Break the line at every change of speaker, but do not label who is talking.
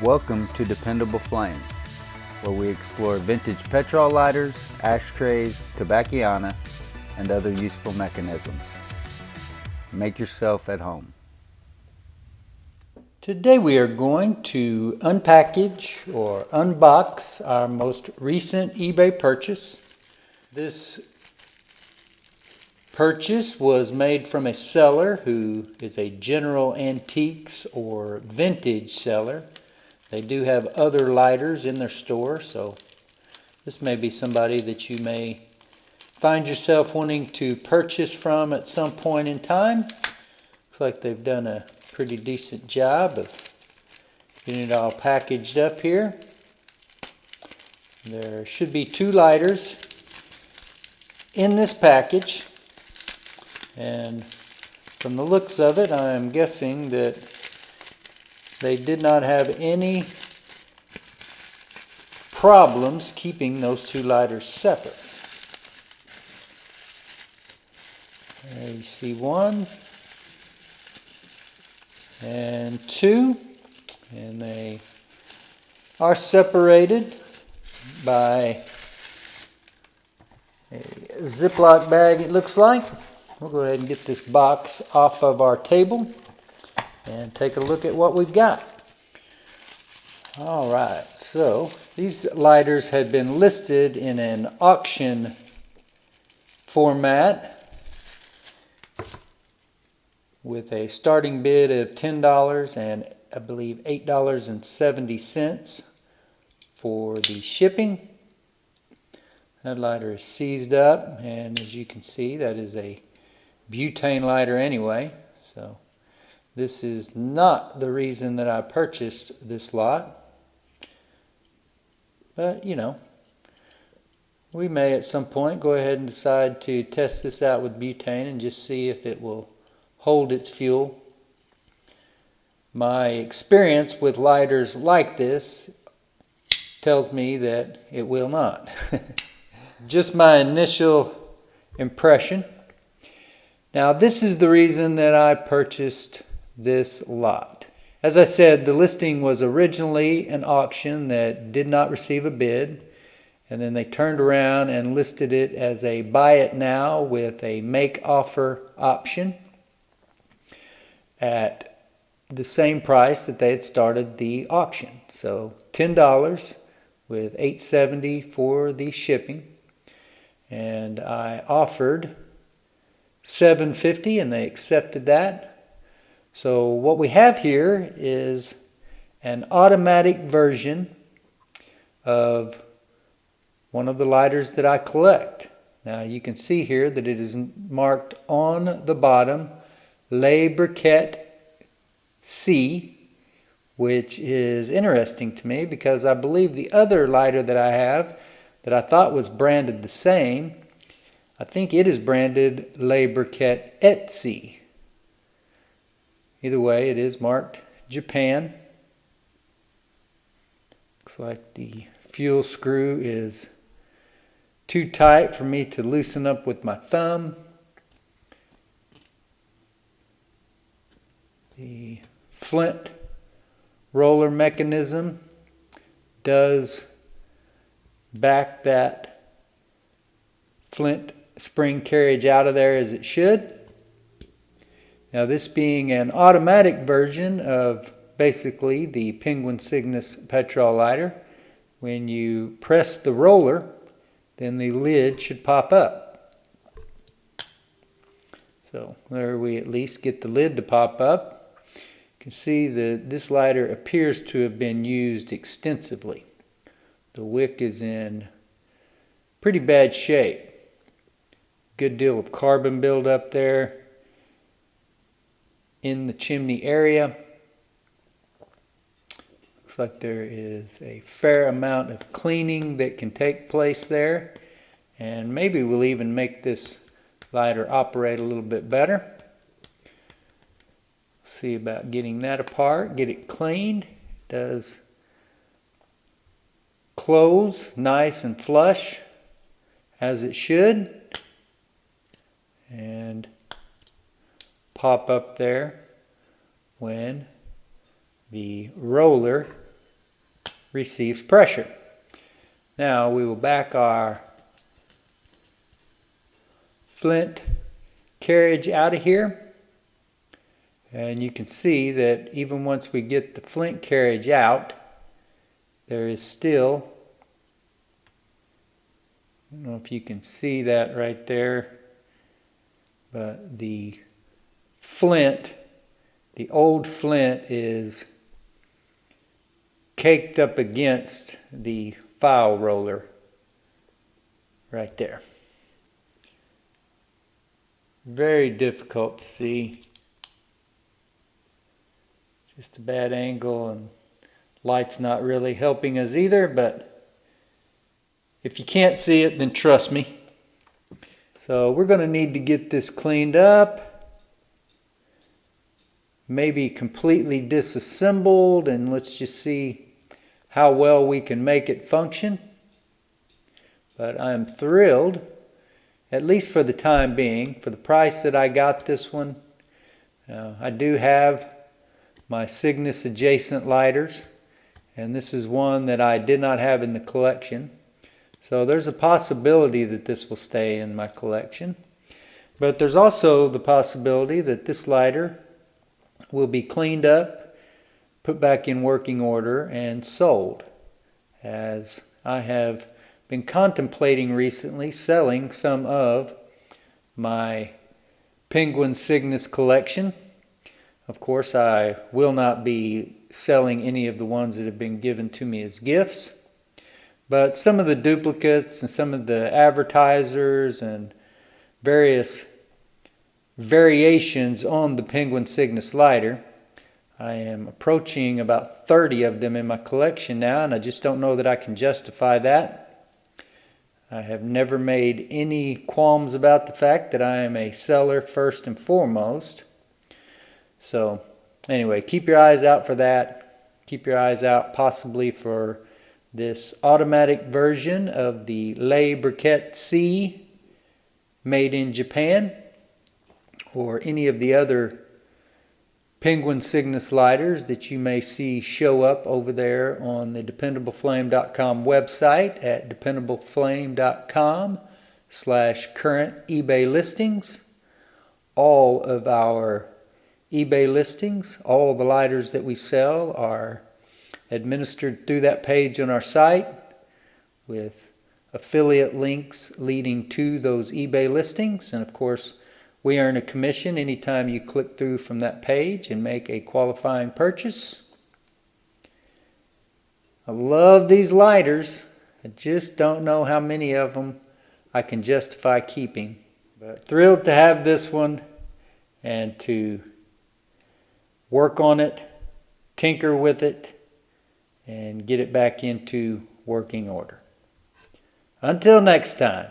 Welcome to Dependable Flame, where we explore vintage petrol lighters, ashtrays, tobacconiana, and other useful mechanisms. Make yourself at home.
Today we are going to unpackage or unbox our most recent eBay purchase. This purchase was made from a seller who is a general antiques or vintage seller. They do have other lighters in their store, so this may be somebody that you may find yourself wanting to purchase from at some point in time. Looks like they've done a pretty decent job of getting it all packaged up here. There should be 2 lighters in this package, and from the looks of it, I'm guessing that they did not have any problems keeping those 2 lighters separate. There you see 1 and 2, and they are separated by a Ziploc bag, it looks like. We'll go ahead and get this box off of our table and take a look at what we've got. Alright, so these lighters had been listed in an auction format with a starting bid of $10 and I believe $8.70 for the shipping. That lighter is seized up, and as you can see, that is a butane lighter anyway, so this is not the reason that I purchased this lot. But you know, we may at some point go ahead and decide to test this out with butane and just see if it will hold its fuel. My experience with lighters like this tells me that it will not. Just my initial impression. Now, this is the reason that I purchased this lot. As I said, the listing was originally an auction that did not receive a bid, and then they turned around and listed it as a buy it now with a make offer option at the same price that they had started the auction. So $10 with $8.70 for the shipping. And I offered $7.50 and they accepted that. So what we have here is an automatic version of one of the lighters that I collect. Now you can see here that it is marked on the bottom Le Briquet C, which is interesting to me because I believe the other lighter that I have that I thought was branded the same, I think it is branded Le Briquet Et C. Either way, it is marked Japan. Looks like the fuel screw is too tight for me to loosen up with my thumb. The flint roller mechanism does back that flint spring carriage out of there as it should. Now, this being an automatic version of basically the Penguin Cygnus petrol lighter, when you press the roller, then the lid should pop up. So there we at least get the lid to pop up. You can see that this lighter appears to have been used extensively. The wick is in pretty bad shape. Good deal of carbon buildup there in the chimney area. Looks like there is a fair amount of cleaning that can take place there, and maybe we'll even make this lighter operate a little bit better. See about getting that apart, get it cleaned. It does close nice and flush as it should, and pop up there when the roller receives pressure. Now we will back our flint carriage out of here. And you can see that even once we get the flint carriage out, there is still, I don't know if you can see that right there, but the flint, the old flint is caked up against the file roller right there. Very difficult to see. Just a bad angle, and light's not really helping us either, but if you can't see it, then trust me. So we're going to need to get this cleaned up, maybe completely disassembled, and let's just see how well we can make it function. But I'm thrilled, at least for the time being, for the price that I got this one. I do have my Cygnus adjacent lighters, and this is one that I did not have in the collection. So there's a possibility that this will stay in my collection. But there's also the possibility that this lighter will be cleaned up, put back in working order, and sold, as I have been contemplating recently selling some of my Penguin Cygnus collection. Of course, I will not be selling any of the ones that have been given to me as gifts, but some of the duplicates and some of the advertisers and various variations on the Penguin Cygnus lighter. I am approaching about 30 of them in my collection now, and I just don't know that I can justify that. I have never made any qualms about the fact that I am a seller first and foremost. So anyway, keep your eyes out for that. Keep your eyes out possibly for this automatic version of the Le Briquette C made in Japan, or any of the other Penguin Cygnus lighters that you may see show up over there on the DependableFlame.com website at DependableFlame.com/current eBay listings. All of our eBay listings, all the lighters that we sell are administered through that page on our site with affiliate links leading to those eBay listings. And of course, we earn a commission anytime you click through from that page and make a qualifying purchase. I love these lighters. I just don't know how many of them I can justify keeping. But thrilled to have this one and to work on it, tinker with it, and get it back into working order. Until next time.